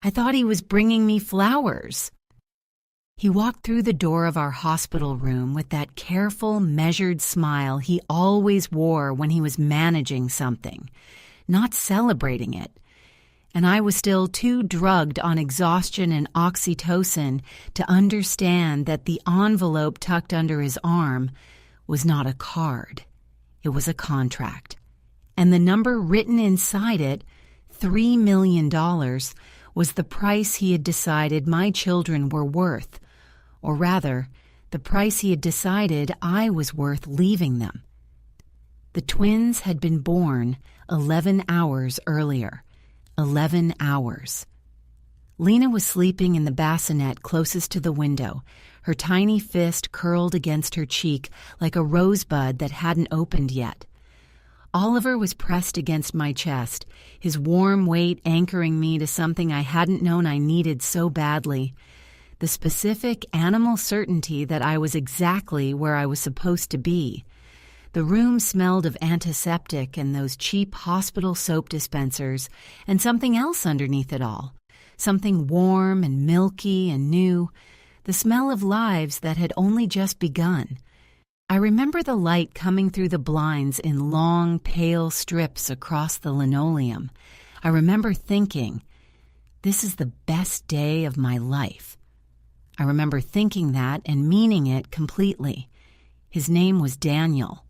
I thought he was bringing me flowers." He walked through the door of our hospital room with that careful, measured smile he always wore when he was managing something, not celebrating it. And I was still too drugged on exhaustion and oxytocin to understand that the envelope tucked under his arm was not a card. It was a contract. And the number written inside it, $3 million, was the price he had decided my children were worth. Or rather, the price he had decided I was worth leaving them. The twins had been born 11 hours earlier. 11 hours. Lena was sleeping in the bassinet closest to the window, her tiny fist curled against her cheek like a rosebud that hadn't opened yet. Oliver was pressed against my chest, his warm weight anchoring me to something I hadn't known I needed so badly. The specific animal certainty that I was exactly where I was supposed to be. The room smelled of antiseptic and those cheap hospital soap dispensers, and something else underneath it all. Something warm and milky and new, the smell of lives that had only just begun. I remember the light coming through the blinds in long, pale strips across the linoleum. I remember thinking, this is the best day of my life. I remember thinking that and meaning it completely. His name was Daniel.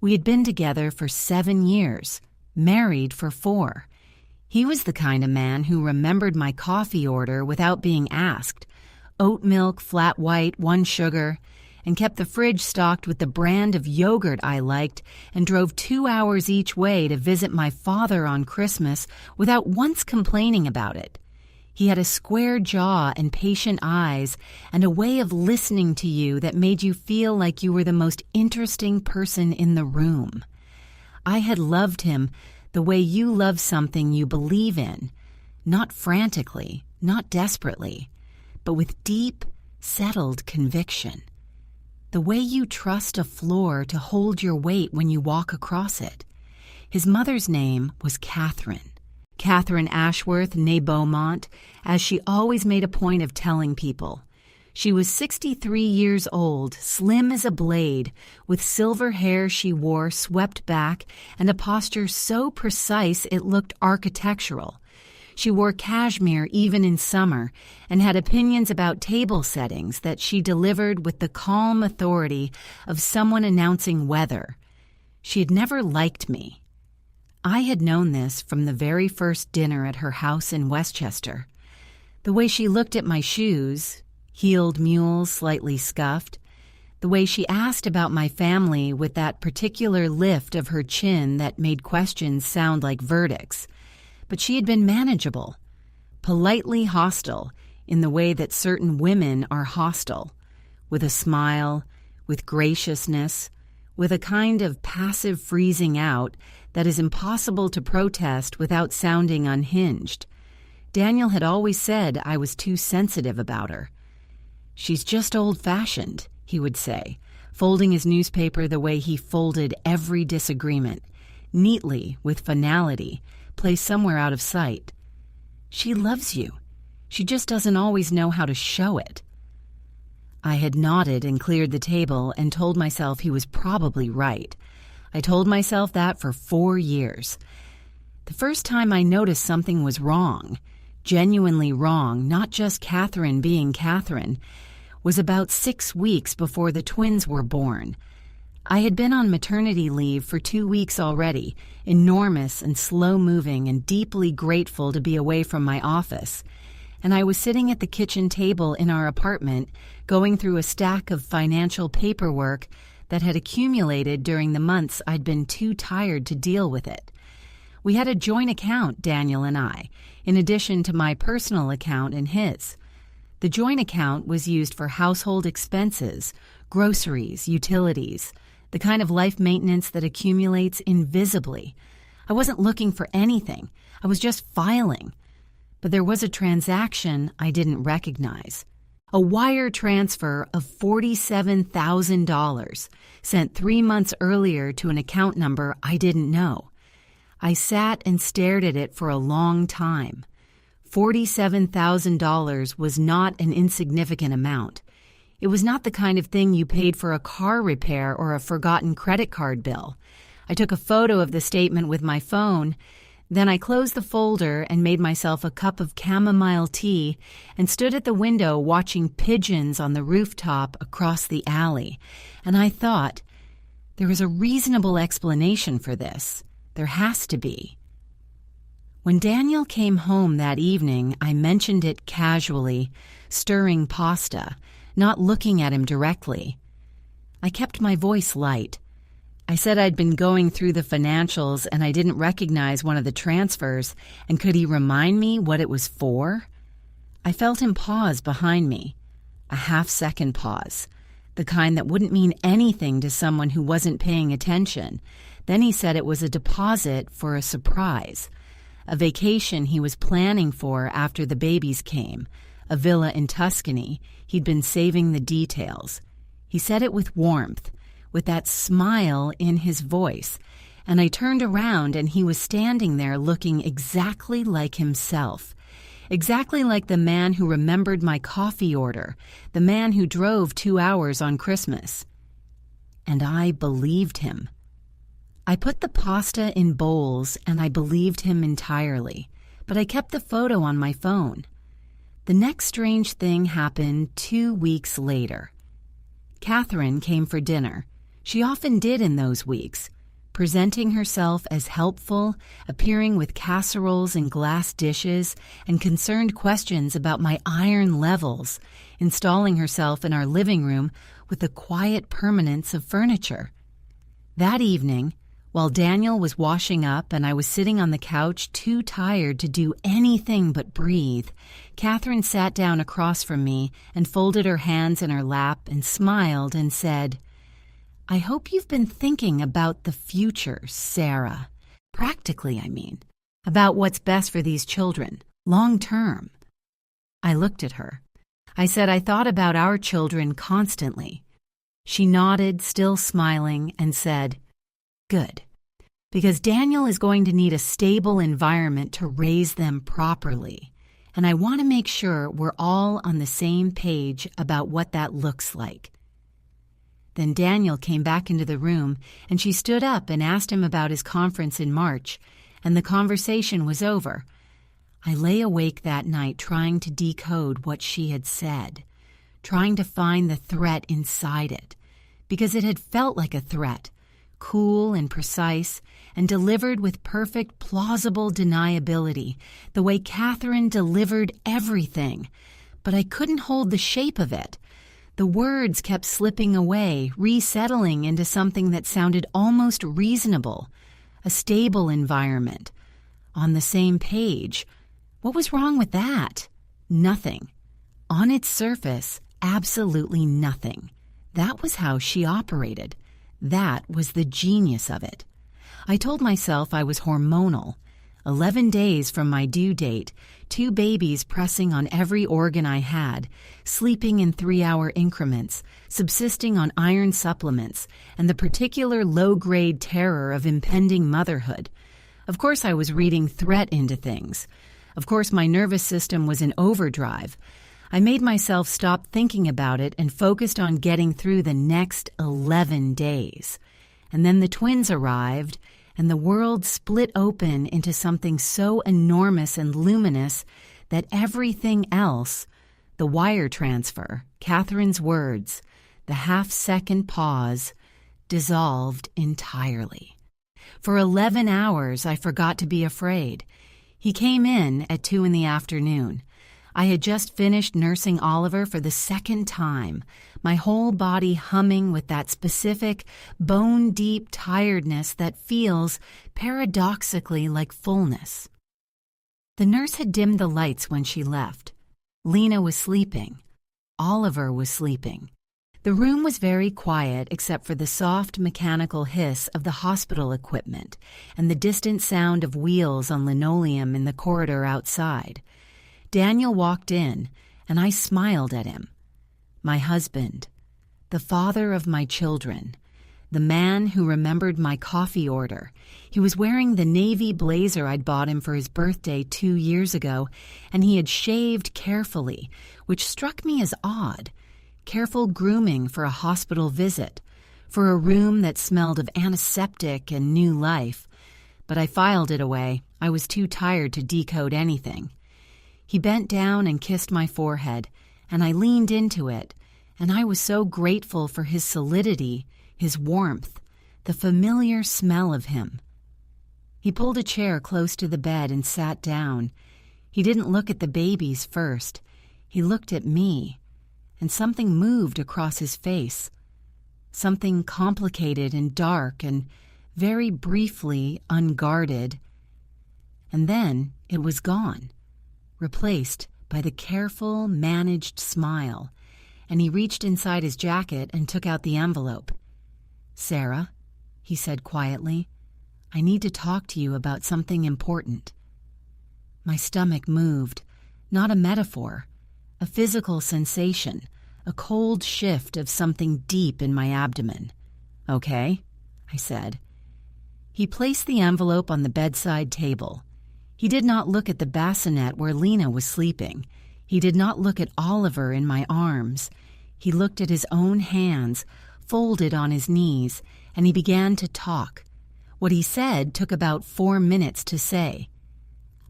We had been together for 7 years, married for 4. He was the kind of man who remembered my coffee order without being asked, oat milk, flat white, 1 sugar, and kept the fridge stocked with the brand of yogurt I liked and drove 2 hours each way to visit my father on Christmas without once complaining about it. He had a square jaw and patient eyes and a way of listening to you that made you feel like you were the most interesting person in the room. I had loved him the way you love something you believe in, not frantically, not desperately, but with deep, settled conviction. The way you trust a floor to hold your weight when you walk across it. His mother's name was Catherine. Catherine Ashworth née Beaumont, as she always made a point of telling people. She was 63 years old, slim as a blade, with silver hair she wore swept back and a posture so precise it looked architectural. She wore cashmere even in summer and had opinions about table settings that she delivered with the calm authority of someone announcing weather. She had never liked me. I had known this from the very first dinner at her house in Westchester. The way she looked at my shoes, heeled mules slightly scuffed, the way she asked about my family with that particular lift of her chin that made questions sound like verdicts. But she had been manageable, politely hostile in the way that certain women are hostile, with a smile, with graciousness, with a kind of passive freezing out that is impossible to protest without sounding unhinged. Daniel had always said I was too sensitive about her. "She's just old-fashioned," he would say, folding his newspaper the way he folded every disagreement, neatly, with finality, placed somewhere out of sight. "She loves you. She just doesn't always know how to show it." I had nodded and cleared the table and told myself he was probably right. I told myself that for 4 years. The first time I noticed something was wrong, genuinely wrong, not just Catherine being Catherine, was about 6 weeks before the twins were born. I had been on maternity leave for 2 weeks already, enormous and slow-moving and deeply grateful to be away from my office. And I was sitting at the kitchen table in our apartment, going through a stack of financial paperwork that had accumulated during the months I'd been too tired to deal with it. We had a joint account, Daniel and I, in addition to my personal account and his. The joint account was used for household expenses, groceries, utilities, the kind of life maintenance that accumulates invisibly. I wasn't looking for anything. I was just filing. But there was a transaction I didn't recognize. A wire transfer of $47,000 sent 3 months earlier to an account number I didn't know. I sat and stared at it for a long time. $47,000 was not an insignificant amount. It was not the kind of thing you paid for a car repair or a forgotten credit card bill. I took a photo of the statement with my phone. Then I closed the folder and made myself a cup of chamomile tea and stood at the window watching pigeons on the rooftop across the alley. And I thought, there is a reasonable explanation for this. There has to be. When Daniel came home that evening, I mentioned it casually, stirring pasta, not looking at him directly. I kept my voice light. I said I'd been going through the financials and I didn't recognize one of the transfers, and could he remind me what it was for? I felt him pause behind me, a half-second pause, the kind that wouldn't mean anything to someone who wasn't paying attention. Then he said it was a deposit for a surprise, a vacation he was planning for after the babies came, a villa in Tuscany. He'd been saving the details. He said it with warmth, with that smile in his voice, and I turned around and he was standing there looking exactly like himself, exactly like the man who remembered my coffee order, the man who drove 2 hours on Christmas. And I believed him. I put the pasta in bowls and I believed him entirely, but I kept the photo on my phone. The next strange thing happened 2 weeks later. Catherine came for dinner. She often did in those weeks, presenting herself as helpful, appearing with casseroles and glass dishes, and concerned questions about my iron levels, installing herself in our living room with the quiet permanence of furniture. That evening, while Daniel was washing up and I was sitting on the couch too tired to do anything but breathe, Catherine sat down across from me and folded her hands in her lap and smiled and said, "I hope you've been thinking about the future, Sarah. Practically, I mean. About what's best for these children, long term." I looked at her. I said I thought about our children constantly. She nodded, still smiling, and said, "Good. Because Daniel is going to need a stable environment to raise them properly. And I want to make sure we're all on the same page about what that looks like." Then Daniel came back into the room, and she stood up and asked him about his conference in March, and the conversation was over. I lay awake that night trying to decode what she had said, trying to find the threat inside it, because it had felt like a threat, cool and precise, and delivered with perfect, plausible deniability, the way Catherine delivered everything. But I couldn't hold the shape of it. The words kept slipping away, resettling into something that sounded almost reasonable. A stable environment. On the same page. What was wrong with that? Nothing. On its surface, absolutely nothing. That was how she operated. That was the genius of it. I told myself I was hormonal. 11 days from my due date, 2 babies pressing on every organ I had, sleeping in 3-hour increments, subsisting on iron supplements, and the particular low-grade terror of impending motherhood. Of course I was reading threat into things. Of course my nervous system was in overdrive. I made myself stop thinking about it and focused on getting through the next 11 days. And then the twins arrived, and the world split open into something so enormous and luminous that everything else, the wire transfer, Catherine's words, the half-second pause, dissolved entirely. For 11 hours, I forgot to be afraid. He came in at 2 p.m. I had just finished nursing Oliver for the second time, my whole body humming with that specific, bone-deep tiredness that feels, paradoxically, like fullness. The nurse had dimmed the lights when she left. Lena was sleeping. Oliver was sleeping. The room was very quiet except for the soft mechanical hiss of the hospital equipment and the distant sound of wheels on linoleum in the corridor outside. Daniel walked in, and I smiled at him. My husband, the father of my children, The man who remembered my coffee order. He was wearing the navy blazer I'd bought him for his birthday 2 years ago, and he had shaved carefully, which struck me as odd. Careful grooming for a hospital visit, for a room that smelled of antiseptic and new life. But I filed it away. I was too tired to decode anything. He bent down and kissed my forehead, and I leaned into it, and I was so grateful for his solidity, his warmth, the familiar smell of him. He pulled a chair close to the bed and sat down. He didn't look at the babies first. He looked at me, and something moved across his face. Something complicated and dark and very briefly unguarded. And then it was gone, replaced by the careful, managed smile, and he reached inside his jacket and took out the envelope. "Sarah," he said quietly, "I need to talk to you about something important." My stomach moved, not a metaphor, a physical sensation, a cold shift of something deep in my abdomen. "Okay," I said. He placed the envelope on the bedside table. He did not look at the bassinet where Lena was sleeping. He did not look at Oliver in my arms. He looked at his own hands, folded on his knees, and he began to talk. What he said took about 4 minutes to say.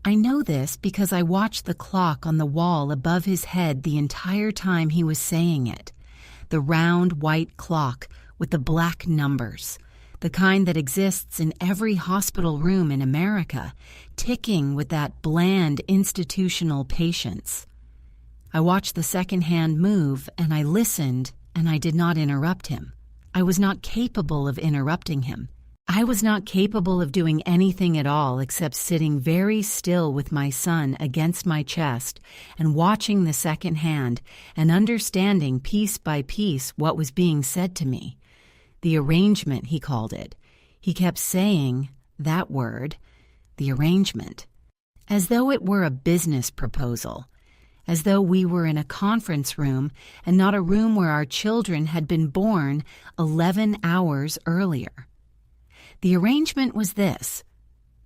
I know this because I watched the clock on the wall above his head the entire time he was saying it. The round white clock with the black numbers, the kind that exists in every hospital room in America, ticking with that bland institutional patience. I watched the second hand move, and I listened, and I did not interrupt him. I was not capable of interrupting him. I was not capable of doing anything at all except sitting very still with my son against my chest and watching the second hand and understanding piece by piece what was being said to me. The arrangement, he called it. He kept saying that word, the arrangement, as though it were a business proposal, as though we were in a conference room and not a room where our children had been born 11 hours earlier. The arrangement was this.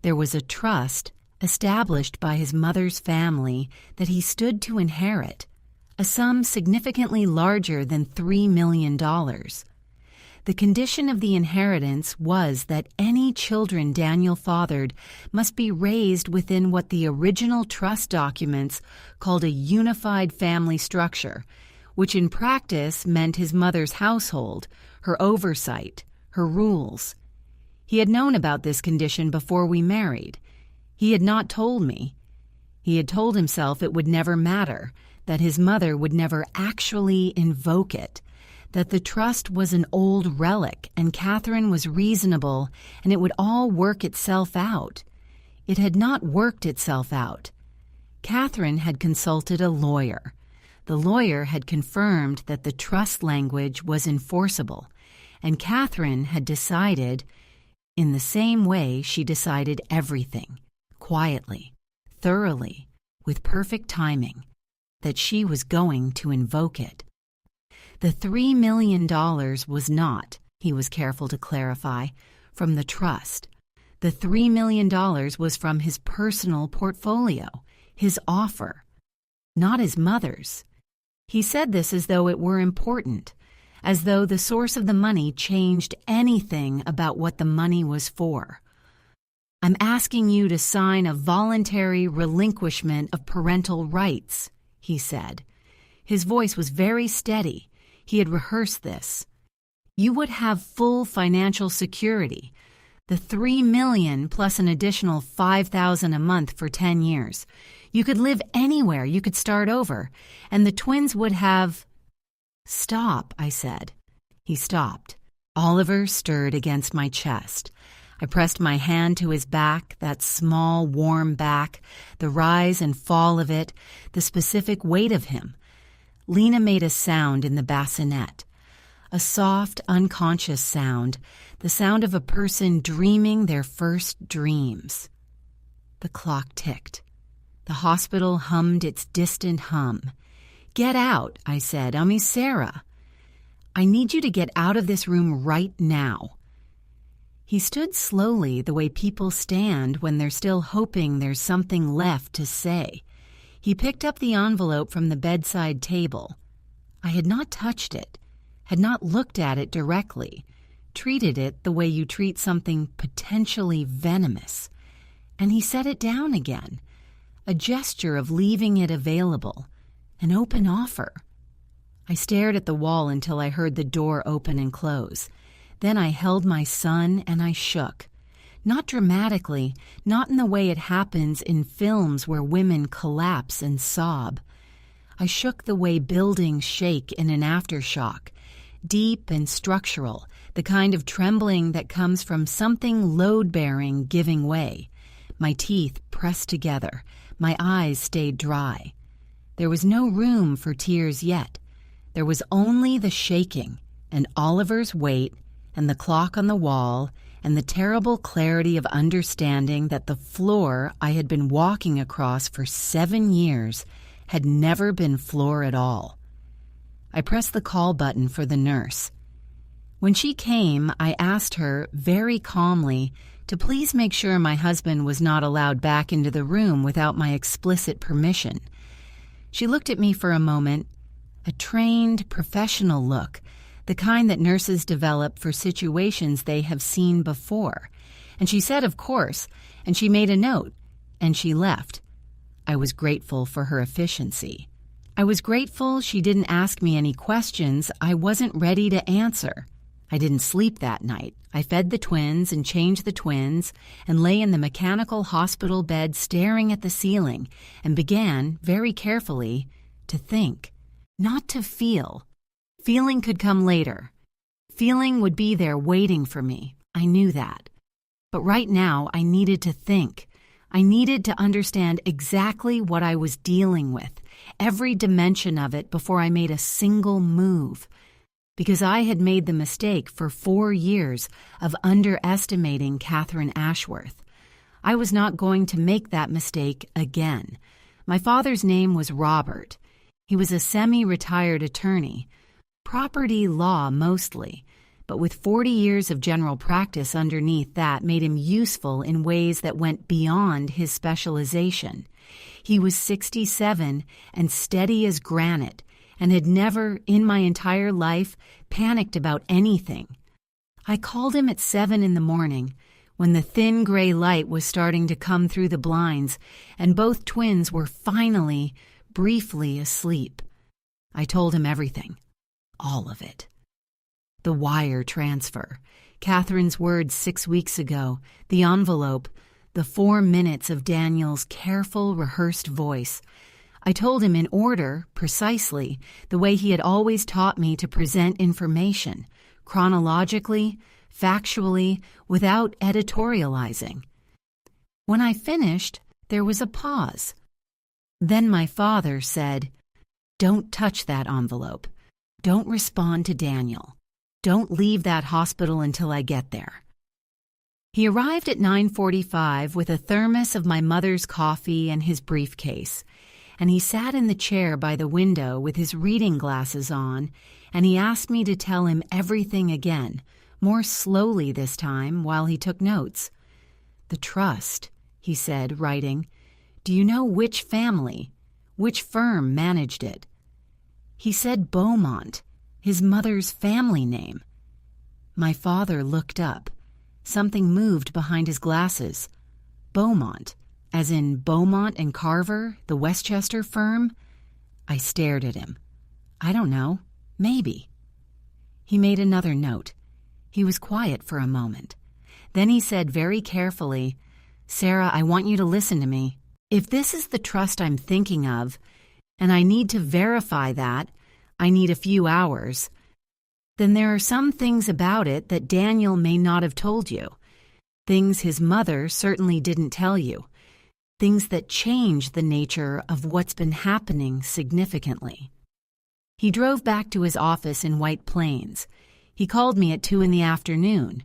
There was a trust established by his mother's family that he stood to inherit, a sum significantly larger than $3 million. The condition of the inheritance was that any children Daniel fathered must be raised within what the original trust documents called a unified family structure, which in practice meant his mother's household, her oversight, her rules. He had known about this condition before we married. He had not told me. He had told himself it would never matter, that his mother would never actually invoke it, that the trust was an old relic and Catherine was reasonable and it would all work itself out. It had not worked itself out. Catherine had consulted a lawyer. The lawyer had confirmed that the trust language was enforceable, and Catherine had decided, in the same way she decided everything, quietly, thoroughly, with perfect timing, that she was going to invoke it. The $3 million was not, he was careful to clarify, from the trust. The $3 million was from his personal portfolio, his offer, not his mother's. He said this as though it were important, as though the source of the money changed anything about what the money was for. "I'm asking you to sign a voluntary relinquishment of parental rights," he said. His voice was very steady. He had rehearsed this. "You would have full financial security, the $3 million plus an additional $5,000 a month for 10 years. You could live anywhere, you could start over, and the twins would have—" "Stop," I said. He stopped. Oliver stirred against my chest. I pressed my hand to his back, that small, warm back, the rise and fall of it, the specific weight of him. Lena made a sound in the bassinet, a soft, unconscious sound, the sound of a person dreaming their first dreams. The clock ticked. The hospital hummed its distant hum. "Get out," I said. "Sarah." I need you to get out of this room right now." He stood slowly, the way people stand when they're still hoping there's something left to say. He picked up the envelope from the bedside table. I had not touched it, had not looked at it directly, treated it the way you treat something potentially venomous. And he set it down again, a gesture of leaving it available, an open offer. I stared at the wall until I heard the door open and close. Then I held my son and I shook. Not dramatically, not in the way it happens in films where women collapse and sob. I shook the way buildings shake in an aftershock, deep and structural, the kind of trembling that comes from something load-bearing giving way. My teeth pressed together, my eyes stayed dry. There was no room for tears yet. There was only the shaking, and Oliver's weight, and the clock on the wall, and the terrible clarity of understanding that the floor I had been walking across for 7 years had never been floor at all. I pressed the call button for the nurse. When she came, I asked her very calmly to please make sure my husband was not allowed back into the room without my explicit permission. She looked at me for a moment, a trained, professional look, the kind that nurses develop for situations they have seen before. And she said, of course, and she made a note, and she left. I was grateful for her efficiency. I was grateful she didn't ask me any questions I wasn't ready to answer. I didn't sleep that night. I fed the twins and changed the twins and lay in the mechanical hospital bed staring at the ceiling and began, very carefully, to think, not to feel. Feeling could come later. Feeling would be there waiting for me. I knew that. But right now, I needed to think. I needed to understand exactly what I was dealing with, every dimension of it before I made a single move. Because I had made the mistake for 4 years of underestimating Catherine Ashworth. I was not going to make that mistake again. My father's name was Robert. He was a semi-retired attorney. Property law mostly, but with 40 years of general practice underneath that made him useful in ways that went beyond his specialization. He was 67 and steady as granite, and had never, in my entire life, panicked about anything. I called him at 7 in the morning, when the thin gray light was starting to come through the blinds, and both twins were finally, briefly asleep. I told him everything. All of it. The wire transfer, Catherine's words 6 weeks ago, the envelope, the 4 minutes of Daniel's careful, rehearsed voice. I told him in order, precisely, the way he had always taught me to present information, chronologically, factually, without editorializing. When I finished, there was a pause. Then my father said, "Don't touch that envelope. Don't respond to Daniel. Don't leave that hospital until I get there." He arrived at 9:45 with a thermos of my mother's coffee and his briefcase, and he sat in the chair by the window with his reading glasses on, and he asked me to tell him everything again, more slowly this time while he took notes. "The trust," he said, writing. "Do you know which family, which firm managed it?" He said Beaumont, his mother's family name. My father looked up. Something moved behind his glasses. Beaumont, as in Beaumont and Carver, the Westchester firm? I stared at him. I don't know. Maybe. He made another note. He was quiet for a moment. Then he said very carefully, "Sarah, I want you to listen to me. If this is the trust I'm thinking of, and I need to verify that, I need a few hours, then there are some things about it that Daniel may not have told you. Things his mother certainly didn't tell you. Things that change the nature of what's been happening significantly." He drove back to his office in White Plains. He called me at 2 in the afternoon.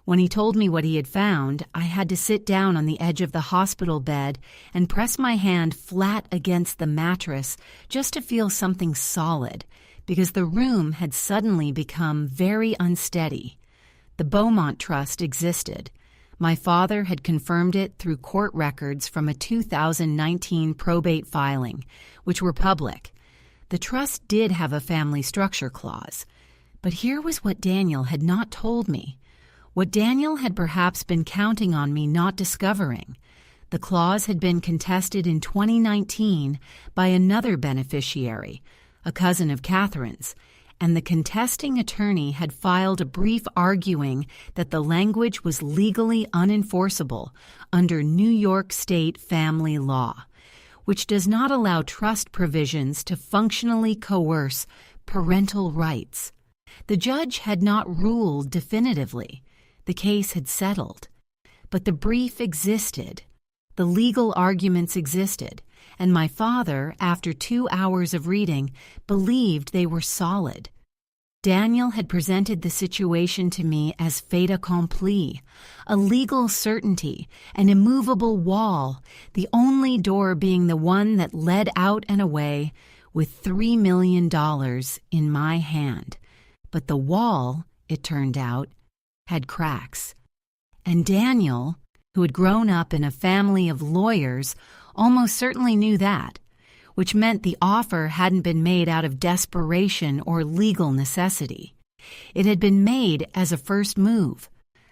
When he told me what he had found, I had to sit down on the edge of the hospital bed and press my hand flat against the mattress just to feel something solid, because the room had suddenly become very unsteady. The Beaumont Trust existed. My father had confirmed it through court records from a 2019 probate filing, which were public. The trust did have a family structure clause. But here was what Daniel had not told me, what Daniel had perhaps been counting on me not discovering. The clause had been contested in 2019 by another beneficiary, a cousin of Catherine's, and the contesting attorney had filed a brief arguing that the language was legally unenforceable under New York State family law, which does not allow trust provisions to functionally coerce parental rights. The judge had not ruled definitively. The case had settled. But the brief existed. The legal arguments existed, and my father, after 2 hours of reading, believed they were solid. Daniel had presented the situation to me as fait accompli, a legal certainty, an immovable wall, the only door being the one that led out and away with $3 million in my hand. But the wall, it turned out, had cracks. And Daniel, who had grown up in a family of lawyers, almost certainly knew that, which meant the offer hadn't been made out of desperation or legal necessity. It had been made as a first move,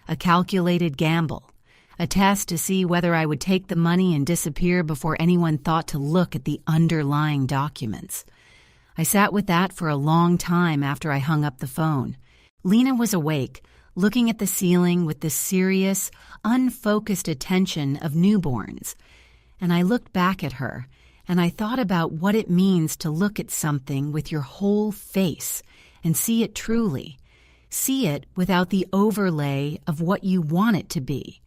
a calculated gamble, a test to see whether I would take the money and disappear before anyone thought to look at the underlying documents. I sat with that for a long time after I hung up the phone. Lena was awake, looking at the ceiling with the serious, unfocused attention of newborns. And I looked back at her, and I thought about what it means to look at something with your whole face and see it truly. See it without the overlay of what you want it to be.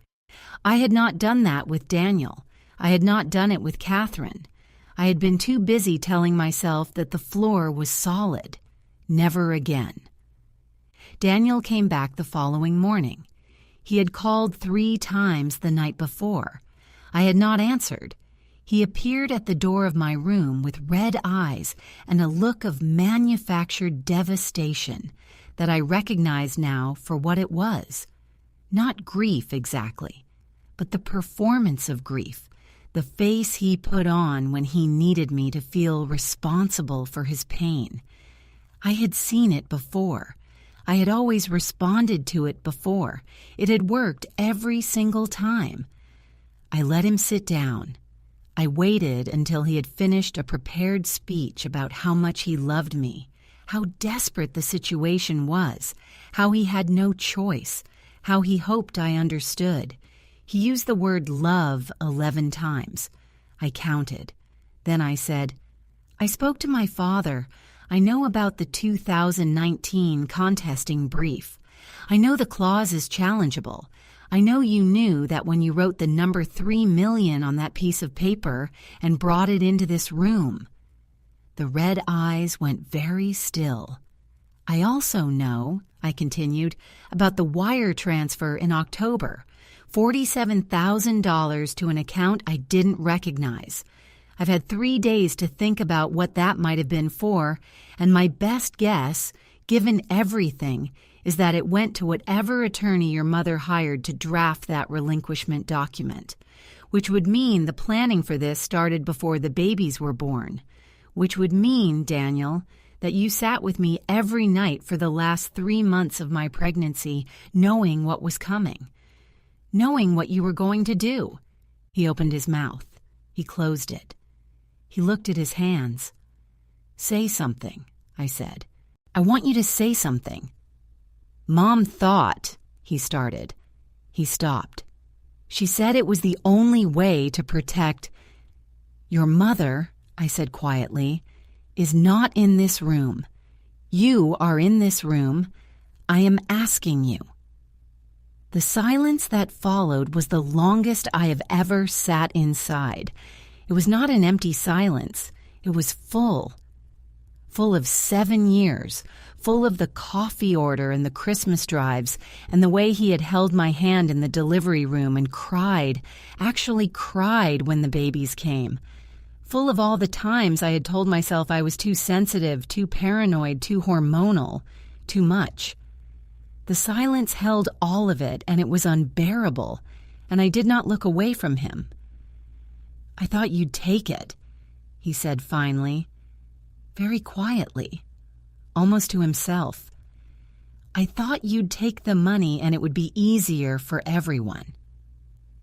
I had not done that with Daniel. I had not done it with Catherine. I had been too busy telling myself that the floor was solid. Never again. Daniel came back the following morning. He had called 3 times the night before. I had not answered. He appeared at the door of my room with red eyes and a look of manufactured devastation that I recognized now for what it was. Not grief exactly, but the performance of grief. The face he put on when he needed me to feel responsible for his pain. I had seen it before. I had always responded to it before. It had worked every single time. I let him sit down. I waited until he had finished a prepared speech about how much he loved me, how desperate the situation was, how he had no choice, how he hoped I understood. He used the word love 11 times. I counted. Then I said, I spoke to my father. I know about the 2019 contesting brief. I know the clause is challengeable. I know you knew that when you wrote the number 3 million on that piece of paper and brought it into this room. The red eyes went very still. I also know, I continued, about the wire transfer in October. $47,000 to an account I didn't recognize. I've had 3 days to think about what that might have been for, and my best guess, given everything, is that it went to whatever attorney your mother hired to draft that relinquishment document, which would mean the planning for this started before the babies were born, which would mean, Daniel, that you sat with me every night for the last 3 months of my pregnancy, knowing what was coming. Knowing what you were going to do. He opened his mouth. He closed it. He looked at his hands. Say something, I said. I want you to say something. Mom thought, he started. He stopped. She said it was the only way to protect. Your mother, I said quietly, is not in this room. You are in this room. I am asking you. The silence that followed was the longest I have ever sat inside. It was not an empty silence. It was full of 7 years, full of the coffee order and the Christmas drives and the way he had held my hand in the delivery room and cried, actually cried when the babies came. full of all the times I had told myself I was too sensitive, too paranoid, too hormonal, too much. The silence held all of it, and it was unbearable, and I did not look away from him. "I thought you'd take it," he said finally, very quietly, almost to himself. "I thought you'd take the money and it would be easier for everyone."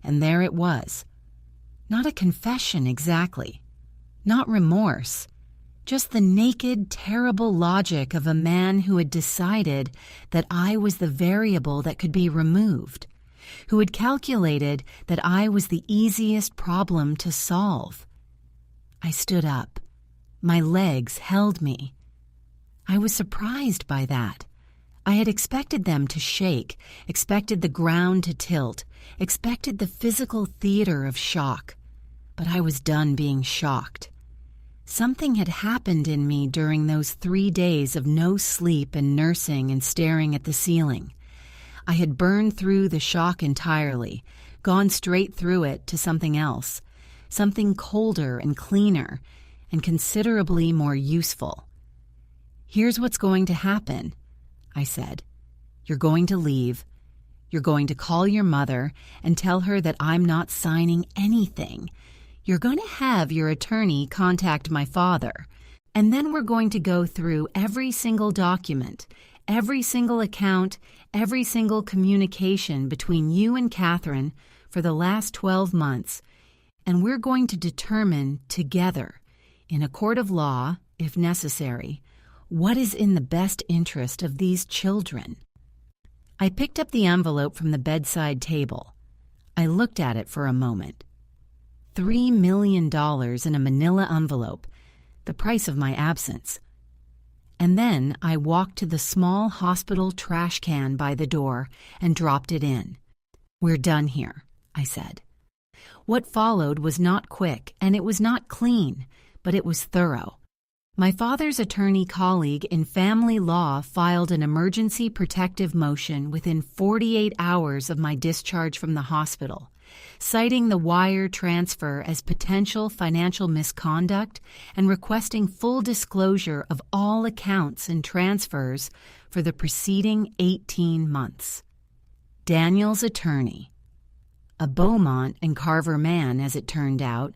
And there it was. Not a confession exactly, not remorse, just the naked, terrible logic of a man who had decided that I was the variable that could be removed, who had calculated that I was the easiest problem to solve. I stood up. My legs held me. I was surprised by that. I had expected them to shake, expected the ground to tilt, expected the physical theater of shock. But I was done being shocked. Something had happened in me during those 3 days of no sleep and nursing and staring at the ceiling. I had burned through the shock entirely, gone straight through it to something else, something colder and cleaner, and considerably more useful. "Here's what's going to happen," I said. "You're going to leave. You're going to call your mother and tell her that I'm not signing anything. You're going to have your attorney contact my father, and then we're going to go through every single document, every single account, every single communication between you and Catherine for the last 12 months, and we're going to determine together, in a court of law, if necessary, what is in the best interest of these children." I picked up the envelope from the bedside table. I looked at it for a moment. $3 million in a manila envelope, the price of my absence. And then I walked to the small hospital trash can by the door and dropped it in. "We're done here," I said. What followed was not quick, and it was not clean, but it was thorough. My father's attorney colleague in family law filed an emergency protective motion within 48 hours of my discharge from the hospital, citing the wire transfer as potential financial misconduct and requesting full disclosure of all accounts and transfers for the preceding 18 months. Daniel's attorney, a Beaumont and Carver man, as it turned out,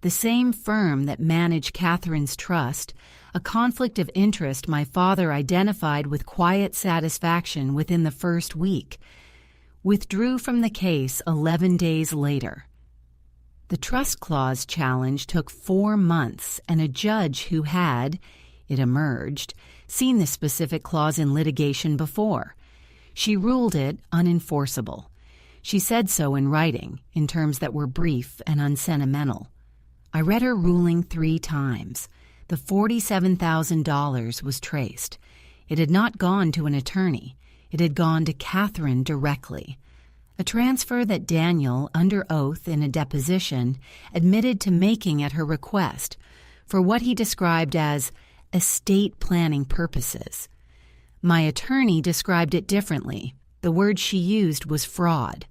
the same firm that managed Catherine's trust, a conflict of interest my father identified with quiet satisfaction within the first week, withdrew from the case 11 days later. The trust clause challenge took 4 months, and a judge who had, it emerged, seen the specific clause in litigation before. She ruled it unenforceable. She said so in writing, in terms that were brief and unsentimental. I read her ruling 3 times. The $47,000 was traced. It had not gone to an attorney. It had gone to Catherine directly. A transfer that Daniel, under oath in a deposition, admitted to making at her request for what he described as estate planning purposes. My attorney described it differently. The word she used was fraud.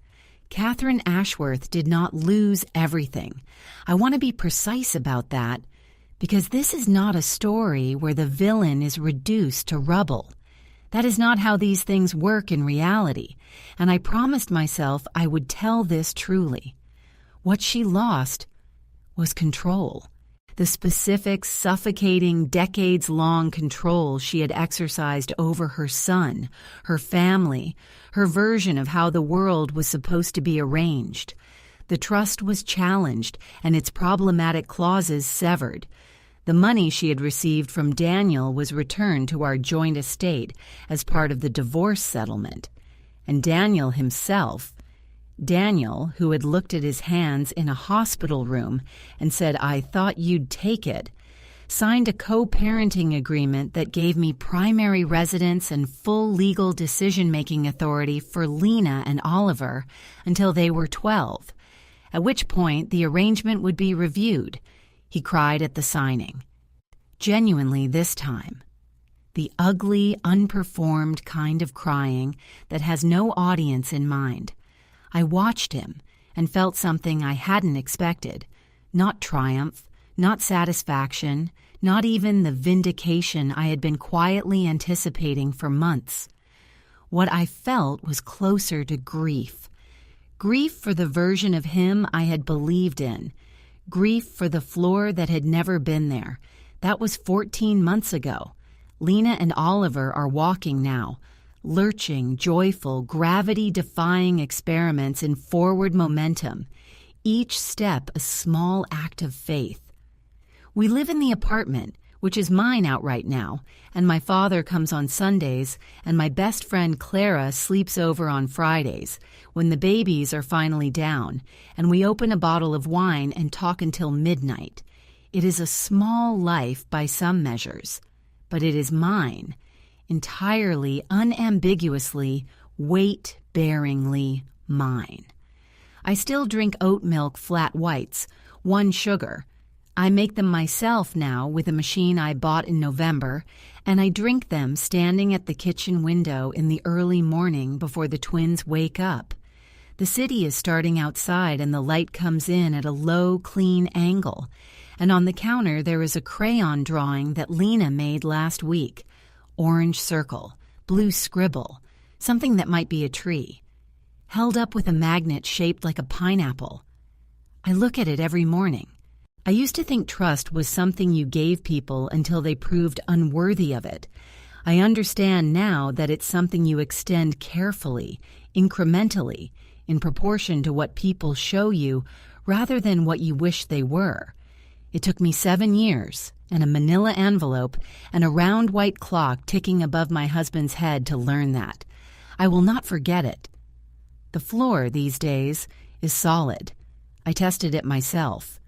Catherine Ashworth did not lose everything. I want to be precise about that, because this is not a story where the villain is reduced to rubble. That is not how these things work in reality, and I promised myself I would tell this truly. What she lost was control. The specific, suffocating, decades-long control she had exercised over her son, her family, her version of how the world was supposed to be arranged. The trust was challenged and its problematic clauses severed. The money she had received from Daniel was returned to our joint estate as part of the divorce settlement. And Daniel himself, Daniel, who had looked at his hands in a hospital room and said, "I thought you'd take it," signed a co-parenting agreement that gave me primary residence and full legal decision-making authority for Lena and Oliver until they were 12, at which point the arrangement would be reviewed. He cried at the signing. Genuinely this time. The ugly, unperformed kind of crying that has no audience in mind. I watched him and felt something I hadn't expected. Not triumph, Not satisfaction, not even the vindication I had been quietly anticipating for months. What I felt was closer to grief. Grief for the version of him I had believed in. Grief for the floor that had never been there. That was 14 months ago. Lena and Oliver are walking now, lurching, joyful, gravity-defying experiments in forward momentum, each step a small act of faith. We live in the apartment, which is mine outright now, and my father comes on Sundays, and my best friend Clara sleeps over on Fridays, when the babies are finally down, and we open a bottle of wine and talk until midnight. It is a small life by some measures, but it is mine, entirely, unambiguously, weight-bearingly mine. I still drink oat milk flat whites, 1 sugar. I make them myself now with a machine I bought in November, and I drink them standing at the kitchen window in the early morning before the twins wake up. The city is starting outside and the light comes in at a low, clean angle, and on the counter there is a crayon drawing that Lena made last week. Orange circle, blue scribble, something that might be a tree, held up with a magnet shaped like a pineapple. I look at it every morning. I used to think trust was something you gave people until they proved unworthy of it. I understand now that it's something you extend carefully, incrementally, in proportion to what people show you rather than what you wish they were. It took me 7 years, and a manila envelope, and a round white clock ticking above my husband's head to learn that. I will not forget it. The floor these days is solid. I tested it myself.